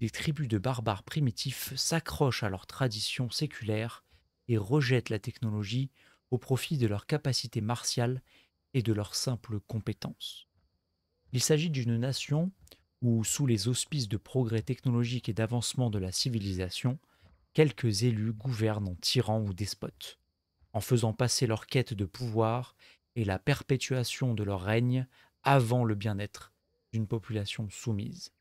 des tribus de barbares primitifs s'accrochent à leurs traditions séculaires et rejettent la technologie au profit de leurs capacités martiales et de leurs simples compétences. Il s'agit d'une nation où, sous les auspices de progrès technologiques et d'avancement de la civilisation, quelques élus gouvernent en tyrans ou despotes, en faisant passer leur quête de pouvoir et la perpétuation de leur règne avant le bien-être d'une population soumise.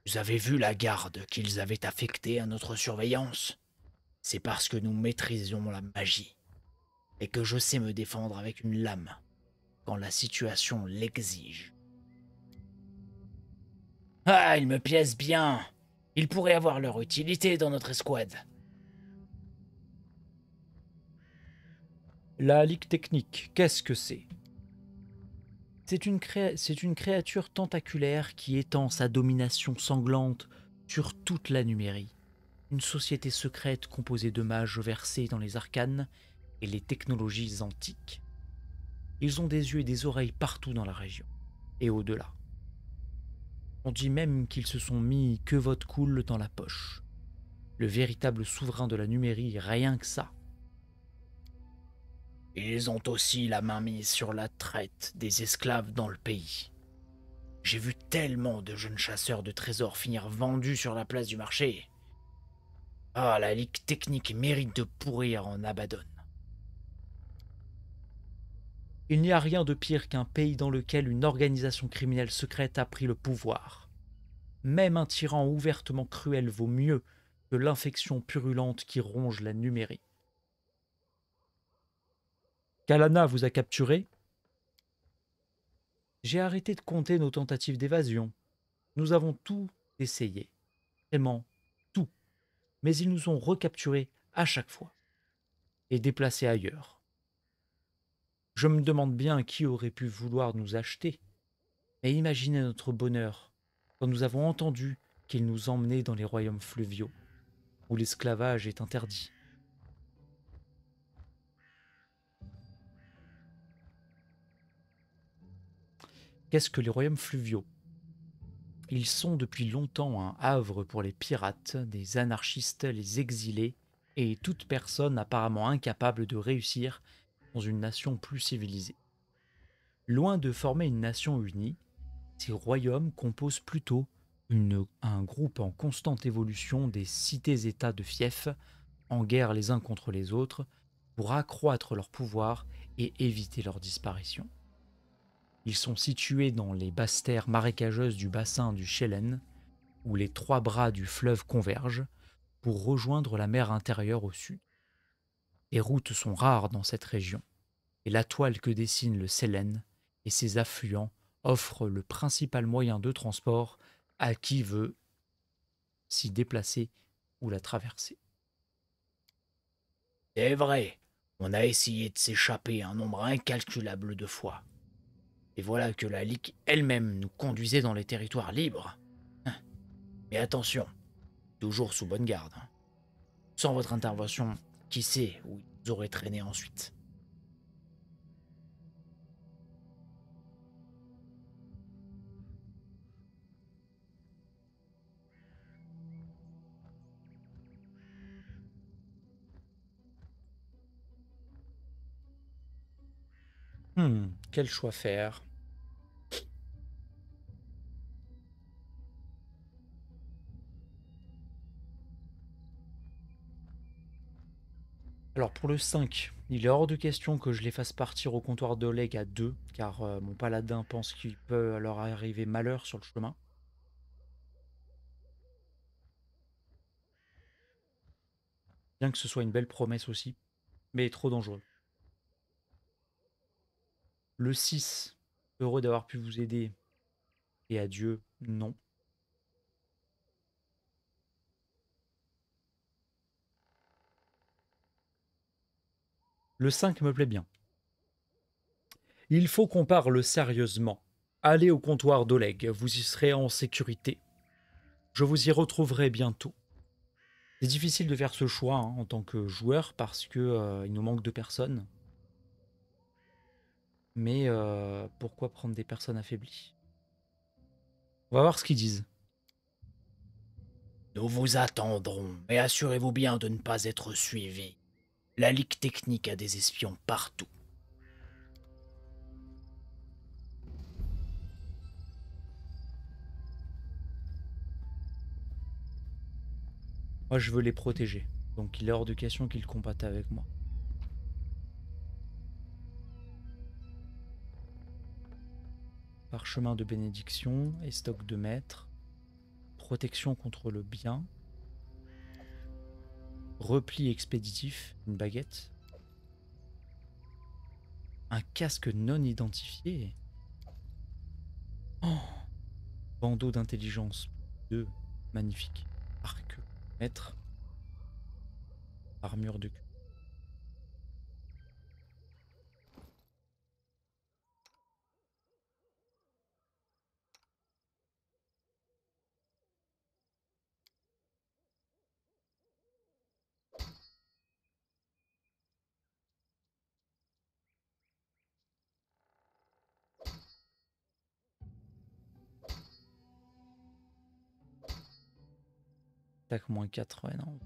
Vous avez vu la garde qu'ils avaient affectée à notre surveillance? C'est parce que nous maîtrisions la magie et que je sais me défendre avec une lame quand la situation l'exige. Ah, ils me plaisent bien. Ils pourraient avoir leur utilité dans notre escouade. La Ligue Technique, qu'est-ce que c'est? C'est une créature tentaculaire qui étend sa domination sanglante sur toute la Numérie. Une société secrète composée de mages versés dans les arcanes et les technologies antiques. Ils ont des yeux et des oreilles partout dans la région, et au-delà. On dit même qu'ils se sont mis que votre cool dans la poche. Le véritable souverain de la Numérie, rien que ça. Ils ont aussi la main mise sur la traite des esclaves dans le pays. J'ai vu tellement de jeunes chasseurs de trésors finir vendus sur la place du marché. Ah, la Ligue Technique mérite de pourrir en Abaddon. Il n'y a rien de pire qu'un pays dans lequel une organisation criminelle secrète a pris le pouvoir. Même un tyran ouvertement cruel vaut mieux que l'infection purulente qui ronge la Numérie. Kalana vous a capturé? J'ai arrêté de compter nos tentatives d'évasion. Nous avons tout essayé. Vraiment, tout. Mais ils nous ont recapturés à chaque fois. Et déplacés ailleurs. Je me demande bien qui aurait pu vouloir nous acheter. Mais imaginez notre bonheur quand nous avons entendu qu'ils nous emmenaient dans les royaumes fluviaux, où l'esclavage est interdit. Qu'est-ce que les royaumes fluviaux? Ils sont depuis longtemps un havre pour les pirates, des anarchistes, les exilés et toute personne apparemment incapable de réussir dans une nation plus civilisée. Loin de former une nation unie, ces royaumes composent plutôt un groupe en constante évolution des cités-états de fiefs, en guerre les uns contre les autres, pour accroître leur pouvoir et éviter leur disparition. Ils sont situés dans les basses terres marécageuses du bassin du Schellen, où les trois bras du fleuve convergent pour rejoindre la mer intérieure au sud. Les routes sont rares dans cette région, et la toile que dessine le Selen et ses affluents offrent le principal moyen de transport à qui veut s'y déplacer ou la traverser. C'est vrai, on a essayé de s'échapper un nombre incalculable de fois. Et voilà que la Ligue elle-même nous conduisait dans les territoires libres. Mais attention, toujours sous bonne garde. Sans votre intervention, qui sait où ils auraient traîné ensuite. Quel choix faire? Alors pour le 5, il est hors de question que je les fasse partir au comptoir d'Oleg à 2, car mon paladin pense qu'il peut leur arriver malheur sur le chemin. Bien que ce soit une belle promesse aussi, mais trop dangereux. Le 6, heureux d'avoir pu vous aider, et adieu, non. Le 5 me plaît bien. Il faut qu'on parle sérieusement. Allez au comptoir d'Oleg, vous y serez en sécurité. Je vous y retrouverai bientôt. C'est difficile de faire ce choix en tant que joueur parce que il nous manque de personnes. Mais pourquoi prendre des personnes affaiblies? On va voir ce qu'ils disent. Nous vous attendrons, mais assurez-vous bien de ne pas être suivis. La Ligue Technique a des espions partout. Moi, je veux les protéger. Donc, il est hors de question qu'ils combattent avec moi. Parchemin de bénédiction et stock de maître. Protection contre le bien. Repli expéditif, une baguette. Un casque non identifié. Oh, bandeau d'intelligence 2, magnifique. Arc, maître. Armure de cul. Tac, moins 4, ouais, non.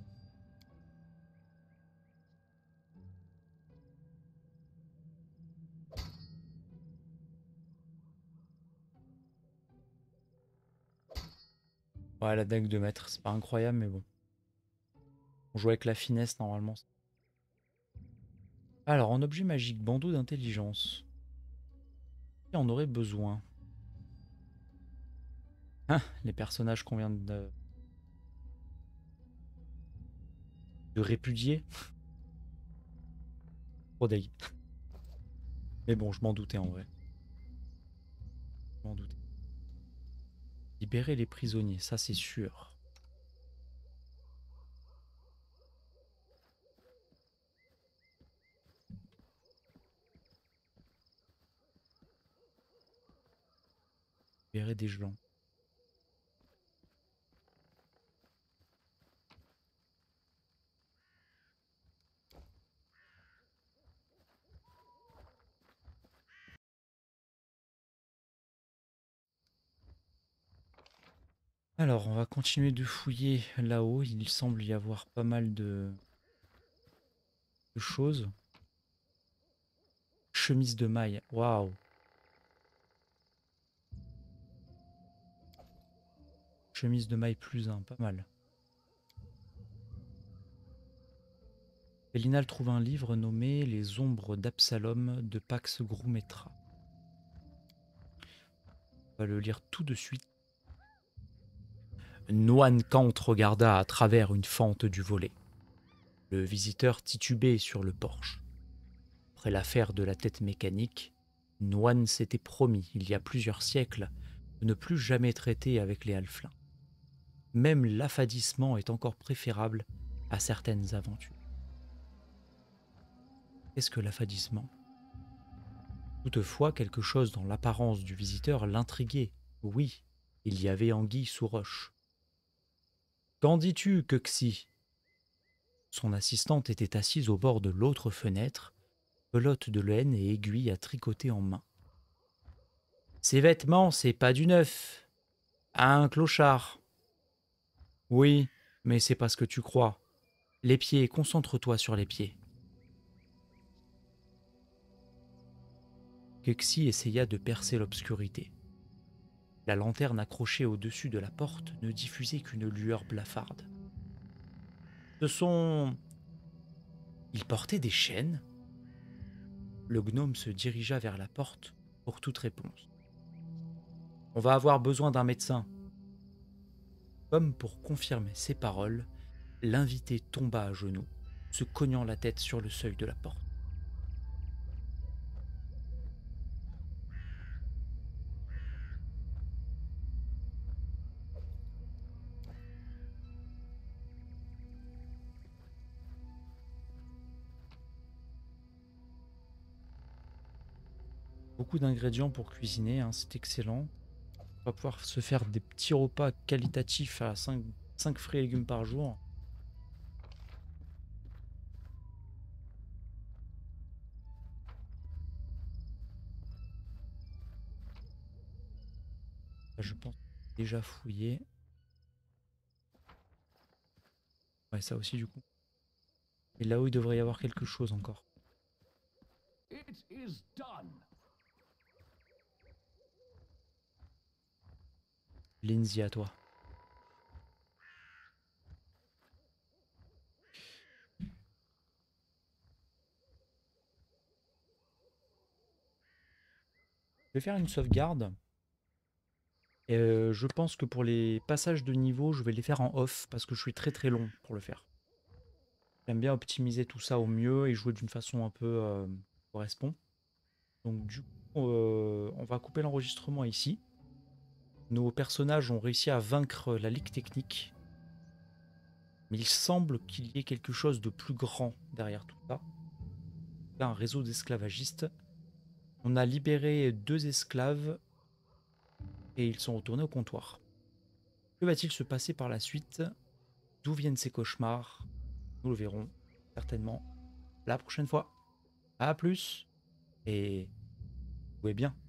Ouais, la dague de maître, c'est pas incroyable, mais bon. On joue avec la finesse, normalement. Alors, en objet magique, bandeau d'intelligence. Qui en aurait besoin? Hein, les personnages qu'on vient de répudier. Trop deg. Mais bon, je m'en doutais en vrai. Je m'en doutais. Libérer les prisonniers, ça c'est sûr. Libérer des gens. Alors, on va continuer de fouiller là-haut. Il semble y avoir pas mal de choses. Chemise de maille. Waouh. Chemise de maille plus 1, pas mal. Pélinal trouve un livre nommé Les ombres d'Absalom de Pax Grumetra. On va le lire tout de suite. Noan Kant regarda à travers une fente du volet. Le visiteur titubait sur le porche. Après l'affaire de la tête mécanique, Noan s'était promis, il y a plusieurs siècles, de ne plus jamais traiter avec les halflins. Même l'affadissement est encore préférable à certaines aventures. Qu'est-ce que l'affadissement? Toutefois, quelque chose dans l'apparence du visiteur l'intriguait. Oui, il y avait anguille sous roche. Qu'en dis-tu, Quexy? Son assistante était assise au bord de l'autre fenêtre, pelote de laine et aiguille à tricoter en main. Ces vêtements, c'est pas du neuf. Un clochard. Oui, mais c'est pas ce que tu crois. Les pieds, concentre-toi sur les pieds. Quexy essaya de percer l'obscurité. La lanterne accrochée au-dessus de la porte ne diffusait qu'une lueur blafarde. Ce sont... Ils portaient des chaînes? Le gnome se dirigea vers la porte pour toute réponse. On va avoir besoin d'un médecin. Comme pour confirmer ses paroles, l'invité tomba à genoux, se cognant la tête sur le seuil de la porte. Beaucoup d'ingrédients pour cuisiner, hein, c'est excellent. On va pouvoir se faire des petits repas qualitatifs à 5 fruits et légumes par jour. Là, je pense déjà fouillé. Ouais, ça aussi du coup. Et là où il devrait y avoir quelque chose encore. It is done. Lindsay, à toi. Je vais faire une sauvegarde. Et je pense que pour les passages de niveau, je vais les faire en off parce que je suis très très long pour le faire. J'aime bien optimiser tout ça au mieux et jouer d'une façon un peu correspond. Donc du coup, on va couper l'enregistrement ici. Nos personnages ont réussi à vaincre la Ligue technique. Mais il semble qu'il y ait quelque chose de plus grand derrière tout ça. Un réseau d'esclavagistes. On a libéré 2 esclaves et ils sont retournés au comptoir. Que va-t-il se passer par la suite? D'où viennent ces cauchemars? Nous le verrons certainement la prochaine fois. A plus et jouez bien.